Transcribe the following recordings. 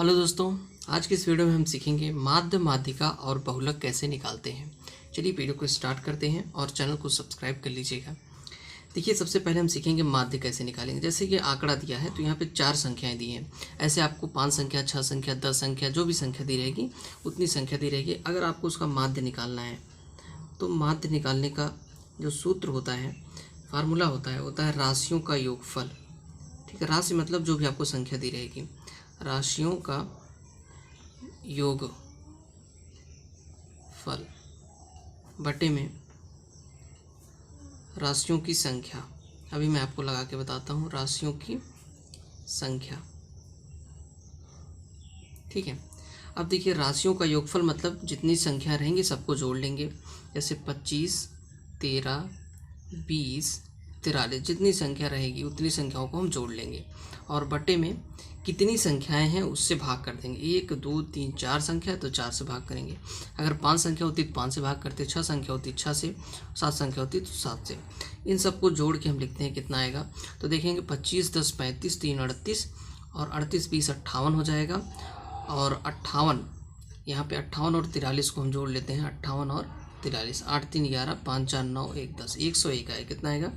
Hello दोस्तों, आज की इस वीडियो में हम सीखेंगे माध्य, माध्यिका और बहुलक कैसे निकालते हैं। चलिए वीडियो को स्टार्ट करते हैं और चैनल को सब्सक्राइब कर लीजिएगा। देखिए, सबसे पहले हम सीखेंगे माध्य कैसे निकालेंगे। जैसे ये आंकड़ा दिया है तो यहाँ पे 4 संख्याएं दी हैं। ऐसे आपको 5 संख्या, 6 संख्या, 10 संख्या, जो भी संख्या दी रहेगी उतनी संख्या दी रहेगी। अगर आपको उसका माध्य निकालना है तो माध्य निकालने का जो सूत्र होता है, फार्मूला होता है राशियों का योगफल। ठीक है, राशि मतलब जो भी आपको संख्या दी रहेगी, राशियों का योग फल बटे में राशियों की संख्या। अभी मैं आपको लगा के बताता हूँ, राशियों की संख्या। ठीक है, अब देखिए राशियों का योगफल मतलब जितनी संख्या रहेंगी सबको जोड़ लेंगे। जैसे 25, 13, 20, 43, जितनी संख्या रहेगी उतनी संख्याओं को हम जोड़ लेंगे और बटे में कितनी संख्याएं हैं उससे भाग कर देंगे। 1, 2, 3, 4 संख्या तो 4 से भाग करेंगे। अगर 5 संख्या होती तो 5 से भाग करते, 6 संख्या होती 6 से, 7 संख्या होती तो 7 से। इन सबको जोड़ के हम लिखते हैं कितना आएगा। तो देखेंगे 25, 10, 35, 3, 38 और 38, 20, 58 हो जाएगा। और 58, यहाँ पे 58 और 43 को हम जोड़ लेते हैं। 58 और 43, 8, 3, 11, 5, 4, 9, 1, 10, 101 आएगा। कितना आएगा?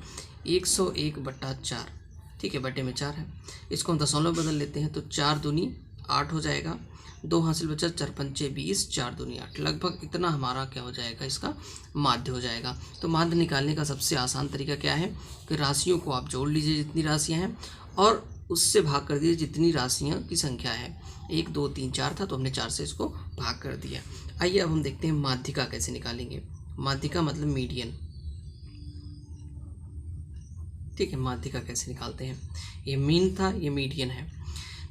101/4। ठीक है, बटे में 4 है। इसको हम दशमलव बदल लेते हैं तो 4 दूनी 8 हो जाएगा। 2 हासिल बचा, 4 पंचे 20, 4 दूनी 8। लगभग इतना हमारा क्या हो जाएगा, इसका माध्य हो जाएगा। तो माध्य निकालने का सबसे आसान तरीका क्या है कि राशियों को आप जोड़ लीजिए जितनी राशियाँ हैं और उससे भाग कर दीजिए जितनी राशियों की संख्या है। 1, 2, 3, 4 था तो हमने 4 से इसको भाग कर दिया। आइए अब हम देखते हैं माध्यिका कैसे निकालेंगे। माध्यिका मतलब मीडियन। ठीक है, माध्यिका कैसे निकालते हैं। ये मीन था, ये मीडियन है।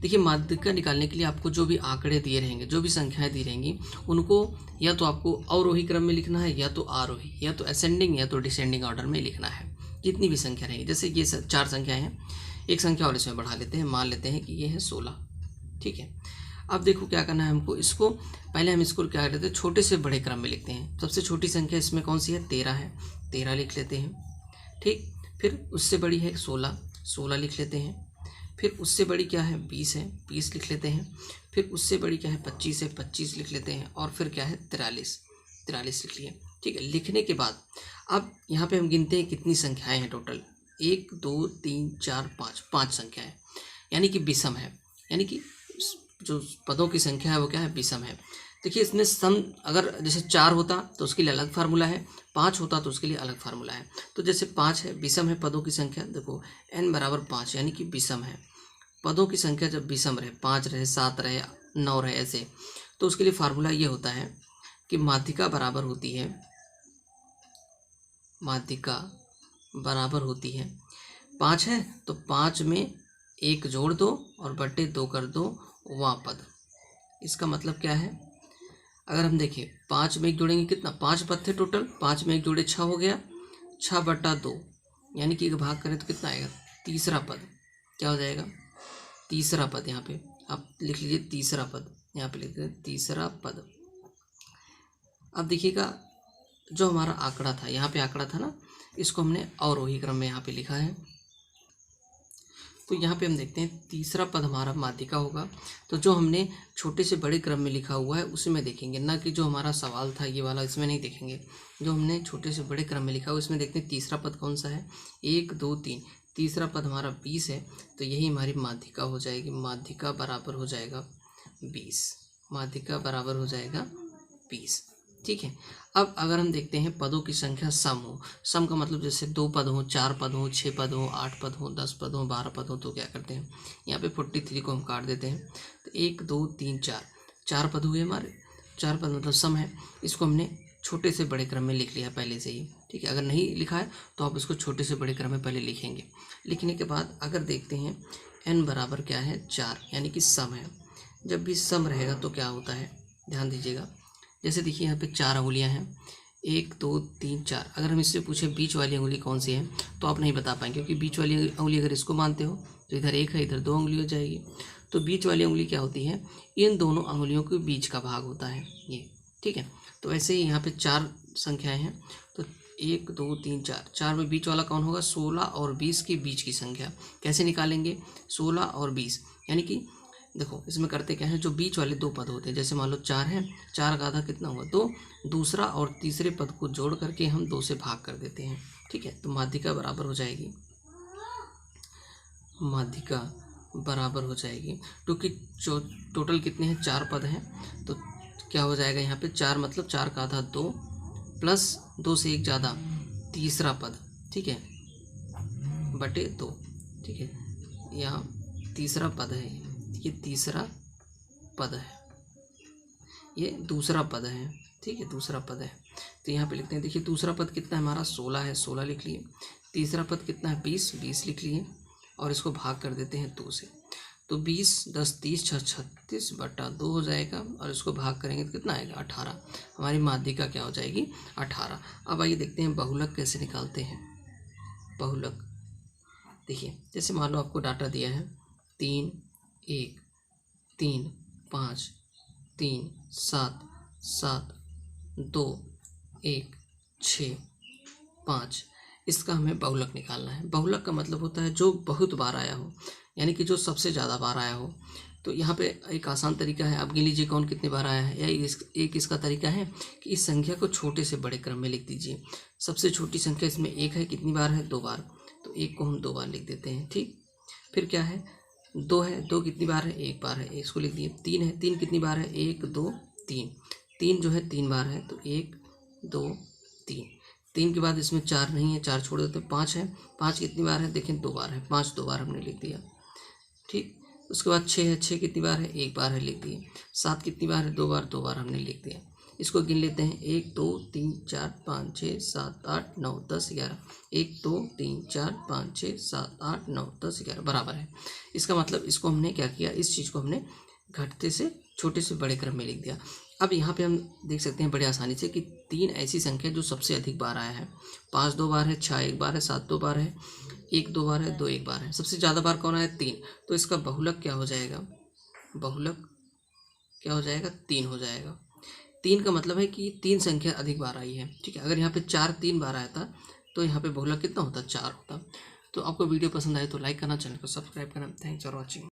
देखिए, माध्यिका निकालने के लिए आपको जो भी आंकड़े दिए रहेंगे, जो भी संख्याएं दी रहेंगी, उनको या तो आपको अवरोही क्रम में लिखना है, या तो आरोही, या तो असेंडिंग या तो डिसेंडिंग ऑर्डर में लिखना है। जितनी भी संख्या रहेगी, जैसे ये 4 संख्याएं हैं, एक संख्या और इसमें बढ़ा लेते हैं। मान लेते हैं कि ये है 16। ठीक है, अब देखो क्या करना है हमको। इसको पहले हम इसको क्या करते हैं, छोटे से बड़े क्रम में लिखते हैं। सबसे छोटी संख्या इसमें कौन सी है? 13 है, 13 लिख लेते हैं। ठीक, फिर उससे बड़ी है 16, 16 लिख लेते हैं। फिर उससे बड़ी क्या है? 20 है, 20 लिख लेते हैं। फिर उससे बड़ी क्या है? 25 है, 25 लिख लेते हैं। और फिर क्या है? 43, 43 लिख लिए। ठीक है, लिखने के बाद अब यहाँ पे हम गिनते हैं कितनी संख्याएं हैं टोटल। 1, 2, 3, 4, 5, 5 संख्याएं, यानी कि विषम है। यानी कि जो पदों की संख्या है वो क्या है? विषम है। देखिए, इसमें सम अगर जैसे 4 होता तो उसके लिए अलग फार्मूला है, 5 होता तो उसके लिए अलग फार्मूला है। तो जैसे 5 है, विषम है पदों की संख्या। देखो n = 5 यानी कि विषम है। पदों की संख्या जब विषम रहे, 5 रहे, 7 रहे, 9 रहे, ऐसे, तो उसके लिए फार्मूला ये होता है कि माध्यिका बराबर होती है, माध्यिका बराबर होती है 5 है तो 5 में 1 जोड़ दो और बटे 2 कर दो वां पद। इसका मतलब क्या है? अगर हम देखें 5 में 1 जोड़ेंगे, कितना? 5 पद थे टोटल, 5 में 1 जोड़े 6 हो गया, 6/2, यानी कि भाग करें तो कितना आएगा? तीसरा पद। क्या हो जाएगा? तीसरा पद। यहाँ पे आप लिख लीजिए तीसरा पद, यहाँ पे लिख दीजिए तीसरा पद। अब देखिएगा, जो हमारा आंकड़ा था, यहाँ पे आंकड़ा था ना, इसको हमने अवरोही क्रम में यहाँ पे लिखा है। तो यहाँ पे हम देखते हैं तीसरा पद हमारा माध्यिका होगा। तो जो हमने छोटे से बड़े क्रम में लिखा हुआ है उसी में देखेंगे, ना कि जो हमारा सवाल था ये वाला, इसमें नहीं देखेंगे। जो हमने छोटे से बड़े क्रम में लिखा हुआ उसमें देखते हैं तीसरा पद कौन सा है। 1, 2, 3, तीसरा पद हमारा 20 है, तो यही हमारी माध्यिका हो जाएगी। माध्यिका बराबर हो जाएगा 20। माध्यिका बराबर हो जाएगा 20। ठीक है, अब अगर हम देखते हैं पदों की संख्या सम हो। सम का मतलब जैसे 2 पद हो, 4 पद हो, 6 पद हो, 8 पद हो, 10 पद हो, 12 पद हो, तो क्या करते हैं, यहाँ पे 43 को हम काट देते हैं। तो 1, 2, 3, 4 पद हुए हमारे। 4 पद मतलब सम है। इसको हमने छोटे से बड़े क्रम में लिख लिया पहले से ही। ठीक है, अगर नहीं लिखा है तो आप इसको छोटे से बड़े क्रम में पहले लिखेंगे। लिखने के बाद अगर देखते हैं n बराबर क्या है? 4, यानी कि सम है। जब भी सम रहेगा तो क्या होता है, ध्यान दीजिएगा। जैसे देखिए यहाँ पे 4 अंगुलियाँ हैं, 1, 2, 3, 4। अगर हम इससे पूछें बीच वाली अंगुली कौन सी है तो आप नहीं बता पाएंगे, क्योंकि बीच वाली अंगुली अगर इसको मानते हो तो इधर 1 है, इधर 2 अंगुली हो जाएगी। तो बीच वाली अंगुली क्या होती है? इन दोनों अंगुलियों के बीच का भाग होता है ये। ठीक है, तो ऐसे ही यहाँ पे 4 संख्याएँ हैं। तो 1, 2, 3, 4, 4 में बीच वाला कौन होगा? 16 और 20 के बीच की संख्या। कैसे निकालेंगे? 16 और 20, यानी कि देखो इसमें करते क्या है, जो बीच वाले दो पद होते हैं, जैसे मान लो 4 है, 4 का आधा कितना हुआ 2, दूसरा और तीसरे पद को जोड़ करके हम 2 से भाग कर देते हैं। ठीक है, तो माध्यिका बराबर हो जाएगी, माध्यिका बराबर हो जाएगी, क्योंकि जो टोटल कितने हैं 4 पद हैं, तो क्या हो जाएगा यहाँ पे 4 मतलब 4 का आधा 2 प्लस 2 से 1 ज़्यादा तीसरा पद, ठीक है, बटे 2। ठीक है, यहाँ तीसरा पद है, ये तीसरा पद है, ये दूसरा पद है। ठीक है, दूसरा पद है, तो यहाँ पे लिखते हैं, देखिए दूसरा पद कितना है हमारा 16 है, 16 लिख लिए। तीसरा पद कितना है 20, 20 लिख लिए, और इसको भाग कर देते हैं 2 से, तो 20 10 30 6 36 बटा 2 हो जाएगा, और इसको भाग करेंगे तो कितना आएगा 18। हमारी माध्यिका क्या हो जाएगी 18। अब आइए देखते हैं बहुलक कैसे निकालते हैं। बहुलक देखिए, जैसे मान लो आपको डाटा दिया है 3 1 3 5 3 7 7 2 1 6 5, इसका हमें बहुलक निकालना है। बहुलक का मतलब होता है जो बहुत बार आया हो, यानी कि जो सबसे ज़्यादा बार आया हो। तो यहाँ पे एक आसान तरीका है, आप गिन लीजिए कौन कितने बार आया है, या एक इसका तरीका है कि इस संख्या को छोटे से बड़े क्रम में लिख दीजिए। सबसे छोटी संख्या इसमें 1 है, कितनी बार है 2 बार, तो 1 को हम 2 बार लिख देते हैं। ठीक, फिर क्या है 2 है, 2 कितनी बार है 1 बार है, इसको लिख दिए। 3 है, 3 कितनी बार है 1 2 3, 3 जो है 3 बार है, तो 1 2 3। 3 के बाद इसमें 4 नहीं है, 4 छोड़ देते। 5 है, 5 कितनी बार है देखें 2 बार है, 5 2 बार हमने लिख दिया। ठीक, उसके बाद 6 है, 6 कितनी बार है 1 बार है, लिख दिए। 7 कितनी बार है 2 बार, 2 बार हमने लिख दिया। इसको गिन लेते हैं 1 2 3 4 5 6 7 8 9 10 11, 1 2 3 4 5 6 7 8 9 10 11 बराबर है। इसका मतलब इसको हमने क्या किया, इस चीज़ को हमने घटते से छोटे से बड़े क्रम में लिख दिया। अब यहाँ पे हम देख सकते हैं बड़े आसानी से कि 3 ऐसी संख्या जो सबसे अधिक बार आया है। 5 2 बार है, 6 1 बार है, 7 2 बार है, 1 2 बार है, 2 1 बार है। सबसे ज़्यादा बार कौन आया 3, तो इसका बहुलक क्या हो जाएगा, बहुलक क्या हो जाएगा 3 हो जाएगा। 3 का मतलब है कि 3 संख्या अधिक बार आई है। ठीक है, अगर यहाँ पे 4 3 बार आया था तो यहाँ पे बहुलक कितना होता 4 होता। तो आपको वीडियो पसंद आए तो लाइक करना, चैनल को सब्सक्राइब करना। Thanks for watching.